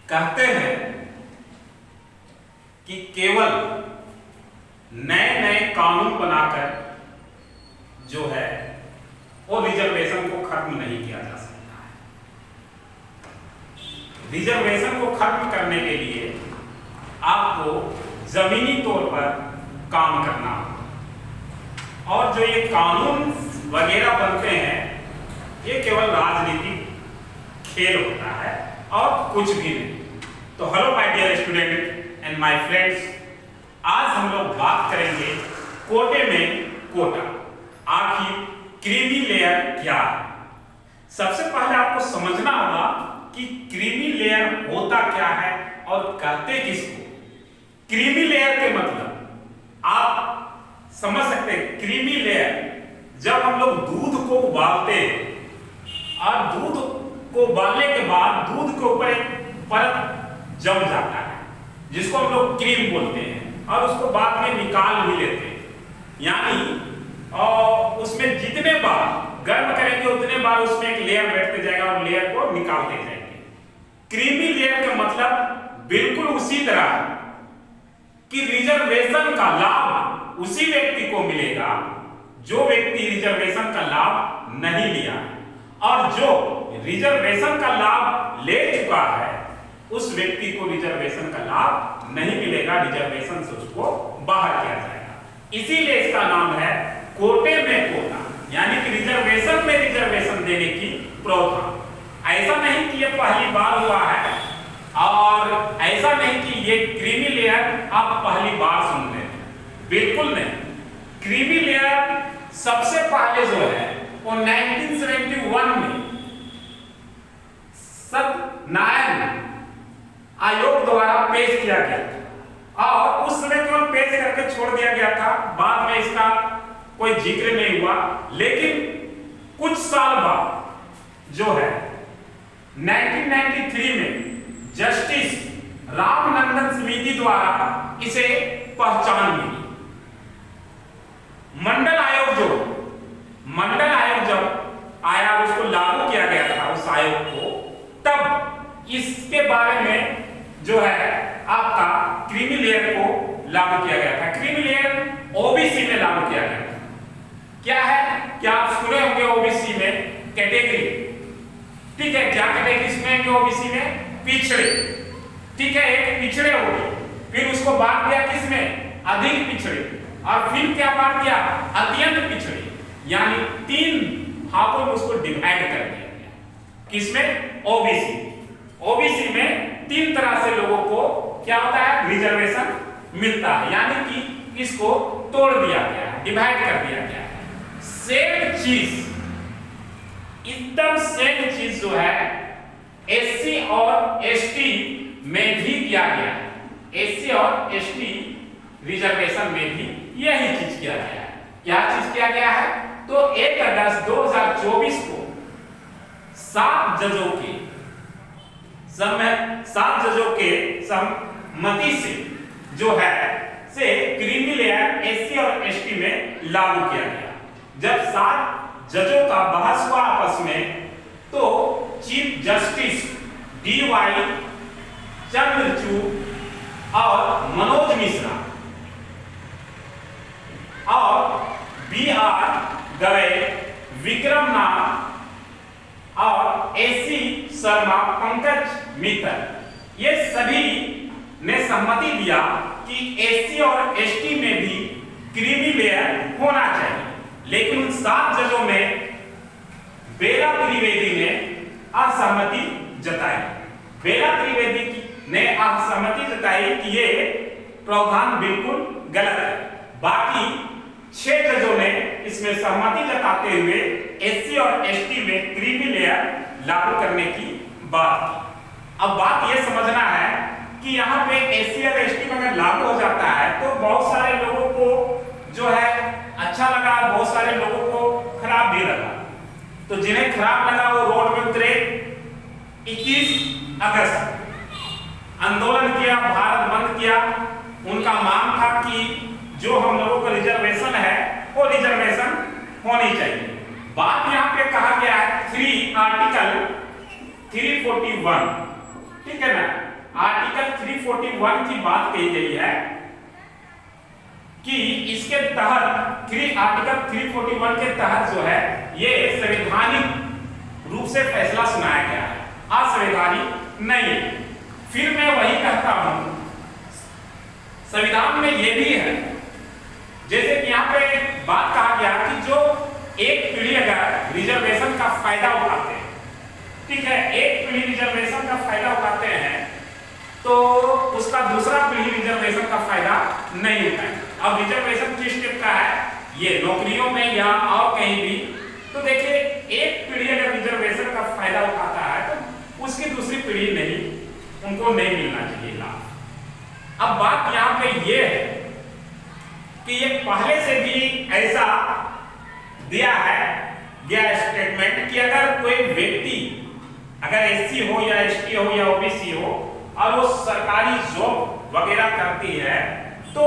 कहते हैं कि केवल नए नए कानून बनाकर जो है वो रिजर्वेशन को खत्म नहीं किया जा सकता है। रिजर्वेशन को खत्म करने के लिए आपको जमीनी तौर पर काम करना होगा और जो ये कानून वगैरह बनते हैं ये केवल राजनीतिक खेल होता है और कुछ भी नहीं। तो hello my dear student and my friends, आज हम लोग बात करेंगे कोटे में कोटा, आखिर क्रीमी लेयर क्या है। सबसे पहले आपको समझना होगा कि क्रीमी लेयर होता क्या है और कहते किसको। क्रीमी लेयर के मतलब आप समझ सकते हैं। क्रीमी लेयर जब हम लोग दूध को उबालते हैं और दूध को उबालने के बाद दूध के ऊपर एक परत जम जाता है जिसको हम लोग क्रीम बोलते हैं और उसको बाद में निकाल भी लेते हैं। यानी उसमें जितने बार गर्म करेंगे उतने बार उसमें एक लेयर बैठते जाएगा और लेयर को निकालते जाएंगे। क्रीमी लेयर का मतलब बिल्कुल उसी तरह कि रिजर्वेशन का लाभ उसी व्यक्ति को मिलेगा जो व्यक्ति रिजर्वेशन का लाभ नहीं लिया है, और जो रिजर्वेशन का लाभ ले चुका है उस व्यक्ति को रिजर्वेशन का लाभ नहीं मिलेगा, रिजर्वेशन से उसको बाहर किया जाएगा। इसीलिए इसका नाम है कोटे में कोटा, यानी कि रिजर्वेशन में रिजर्वेशन देने की प्रथा। ऐसा नहीं कि ये पहली बार हुआ है और ऐसा नहीं कि ये क्रीमी लेयर आप पहली बार सुन रहे हैं, बिल्कुल नहीं। क्रीमी लेयर सबसे पहले जो है वो 1971 में सत्यनारायण आयोग द्वारा पेश किया गया था और उस समय केवल पेश करके छोड़ दिया गया था, बाद में इसका कोई जिक्र नहीं हुआ। लेकिन कुछ साल बाद जो है 1993 में जस्टिस रामनंदन समिति द्वारा इसे पहचान मिली। मंडल आयोग जब आया, उसको लागू किया गया था उस आयोग को, तब इसके बारे में जो है आपका क्रीमी लेयर को लागू किया गया था। क्रीमी लेयर ओबीसी में लागू किया गया था। क्या है, क्या आप सुने होंगे ओबीसी में कैटेगरी, ठीक है। क्या कैटेगरी सुनेंगे ओबीसी में? पिछड़े, ठीक है। एक पिछड़े हो गए, फिर उसको बांट दिया किसमें? अधिक पिछड़े, और फिर क्या बांट दिया? अत्यंत पिछड़े। यानी 3 भागों में उसको डिवाइड कर दिया गया। किसमें? ओबीसी में 3 तरह से लोगों को क्या होता है? रिजर्वेशन मिलता है, यानी कि इसको तोड़ दिया गया है, डिवाइड कर दिया गया है। सेम चीज, एकदम सेम चीज जो है एससी और एसटी में भी किया गया है। एससी और एसटी रिजर्वेशन में भी यही चीज किया गया है। क्या चीज किया गया है? तो 1 अगस्त 2024 को 7 जजों के सहमति से जो है से क्रीमी लेयर एससी और एसटी में लागू किया गया। जब 7 जजों का बहस हुआ आपस में, तो चीफ जस्टिस डीवाई चंद्रचूड़ और मनोज मिश्रा और बीआर गवई, विक्रम नाथ और एसी शर्मा, पंकज मित्तल, ये सभी ने सहमति दिया कि एससी और एसटी में भी क्रीमी लेयर होना चाहिए। लेकिन उन 7 जजों में बेला त्रिवेदी ने असहमति जताई। बेला त्रिवेदी ने असहमति जताई कि ये प्रावधान बिल्कुल गलत है। बाकी 6 जजों ने इसमें सहमति जताते हुए एससी और एसटी में क्रीमी लेयर लागू करने की बात की। अब बात यह समझना है कि यहाँ पे एससी और एसटी में अगर लागू हो जाता है तो बहुत सारे लोगों को जो है अच्छा लगा, बहुत सारे लोगों को खराब भी लगा। तो जिन्हें खराब लगा वो रोड में उतरे, 21 अगस्त आंदोलन किया, भारत बंद किया। उनका मांग था कि जो हम लोगों का रिजर्वेशन है वो रिजर्वेशन होनी चाहिए। बात यहाँ पे कहा गया है आर्टिकल 341, ठीक है ना, आर्टिकल 341 की बात कही गई है कि इसके तहत आर्टिकल 341 के तहत जो है ये संवैधानिक रूप से फैसला सुनाया गया है, असंवैधानिक नहीं। फिर मैं वही कहता हूं, संविधान में ये भी है, जैसे कि यहाँ पे बात कहा गया कि जो एक पीढ़ी अगर रिजर्वेशन का फायदा उठाते हैं, ठीक है, एक पीढ़ी रिजर्वेशन का फायदा उठाते हैं तो उसका दूसरा पीढ़ी रिजर्वेशन का फायदा नहीं उठाएगा। अब रिजर्वेशन किस टाइप का है, ये नौकरियों में या और कहीं भी, तो देखिए एक पीढ़ी अगर रिजर्वेशन का फायदा उठाता है तो उसकी दूसरी पीढ़ी नहीं, उनको नहीं मिलना चाहिए लाभ। अब बात यहाँ पे ये है कि ये पहले से भी ऐसा दिया है गया स्टेटमेंट कि अगर कोई व्यक्ति अगर एससी हो या एसटी हो या ओबीसी हो और वो सरकारी जॉब वगैरह करती है तो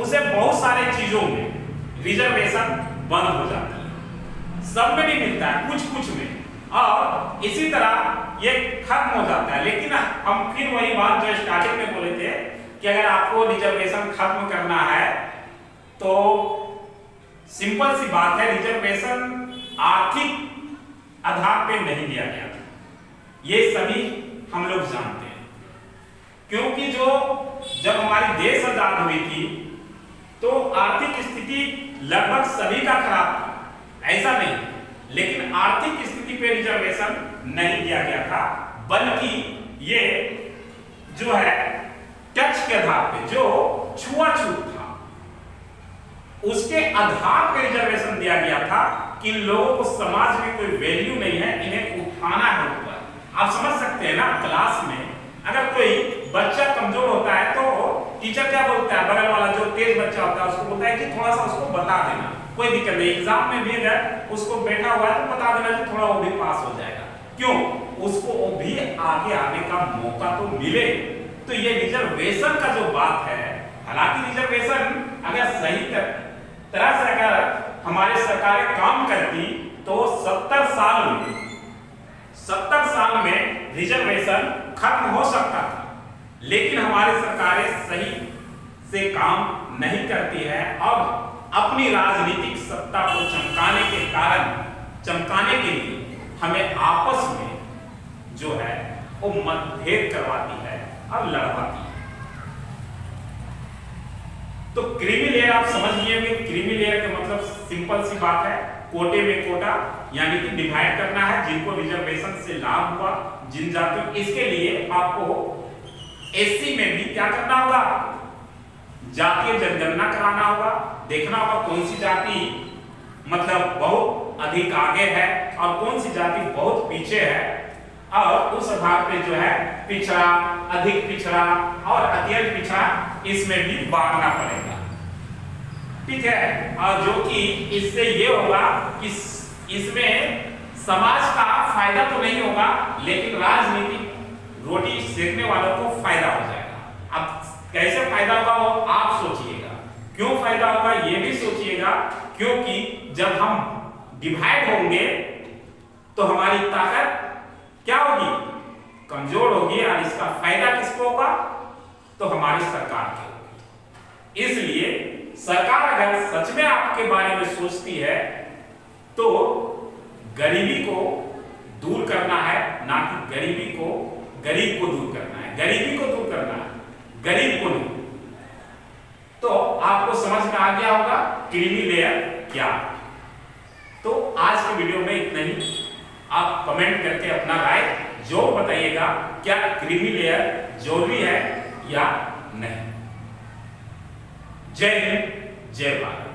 उसे बहुत सारे चीजों में रिजर्वेशन बंद हो जाती है, सब में नहीं मिलता है, कुछ कुछ में, और इसी तरह ये खत्म हो जाता है। लेकिन हम फिर वही बात जो स्टार्टिंग में बोले थे कि अगर आपको रिजर्वेशन खत्म करना है तो सिंपल सी बात है, रिजर्वेशन आर्थिक आधार पे नहीं दिया गया था, ये सभी हम लोग जानते हैं। क्योंकि जो जब हमारी देश आजाद हुई थी तो आर्थिक स्थिति लगभग सभी का खराब था, ऐसा नहीं, लेकिन आर्थिक स्थिति पे रिजर्वेशन नहीं दिया गया था, बल्कि ये जो है टच के आधार पे जो छुआछूत था उसके आधार पे रिजर्वेशन दिया गया था कि इन लोगों को समाज में कोई वैल्यू नहीं है, इन्हें उठाना है ऊपर। आप समझ सकते हैं ना, क्लास में अगर कोई बच्चा कमजोर होता है तो टीचर क्या बोलता है, बगल वाला जो तेज बच्चा होता है उसको बोलता है कि थोड़ा सा उसको बता देना, कोई दिक्कत नहीं, एग्जाम में भी अगर उसको बैठा हुआ है तो बता देना कि थोड़ा वो भी पास हो जाएगा। क्यों? उसको वो भी आगे आने का मौका तो मिले। तो ये रिजर्वेशन का जो बात है, हालांकि रिजर्वेशन अगर सही तरह से अगर हमारी सरकारें काम करती तो 70 साल में रिजर्वेशन खत्म हो सकता था, लेकिन हमारी सरकारें सही से काम नहीं करती है और अपनी राजनीतिक सत्ता को चमकाने के लिए हमें आपस में जो है वो मतभेद करवाती है और लड़वाती है। तो क्रीमी लेयर आप समझ लिए होंगे, क्रीमी लेयर का मतलब सिंपल सी बात है, कोटे में कोटा यानी कि डिवाइड करना है, जिनको रिजर्वेशन से लाभ हुआ जिन जातियों, इसके लिए आपको एससी में भी क्या करना होगा, जातीय जनगणना कराना होगा, देखना होगा कौन सी जाति मतलब बहुत अधिक आगे है और कौन सी जाति बहुत पीछे है, और उस आधार पे जो है पिछड़ा, अधिक पिछड़ा और अत्यंत पिछड़ा इसमें भी बांटना पड़ेगा, ठीक है। और जो कि इससे ये होगा कि इसमें समाज का फायदा तो नहीं होगा, लेकिन राजनीतिक रोटी सेकने वालों को फायदा हो जाएगा। अब कैसे फायदा होगा वो आप सोचिएगा, क्यों फायदा होगा ये भी सोचिएगा, क्योंकि जब हम डिवाइड होंगे तो हमारी ताकत क्या होगी, कमजोर होगी, और इसका फायदा किसको होगा, तो हमारी सरकार को होगी। इसलिए सरकार अगर सच में आपके बारे में सोचती है तो गरीबी को दूर करना है, ना कि गरीब को दूर करना है, गरीबी को दूर करना है, गरीब को नहीं। तो आपको समझ में आ गया होगा क्रीमी लेयर क्या। तो आज के वीडियो में इतना ही। आप कमेंट करके अपना राय जो बताइएगा, क्या क्रीमी लेयर जरूरी है या नहीं। जय हिंद, जय भारत।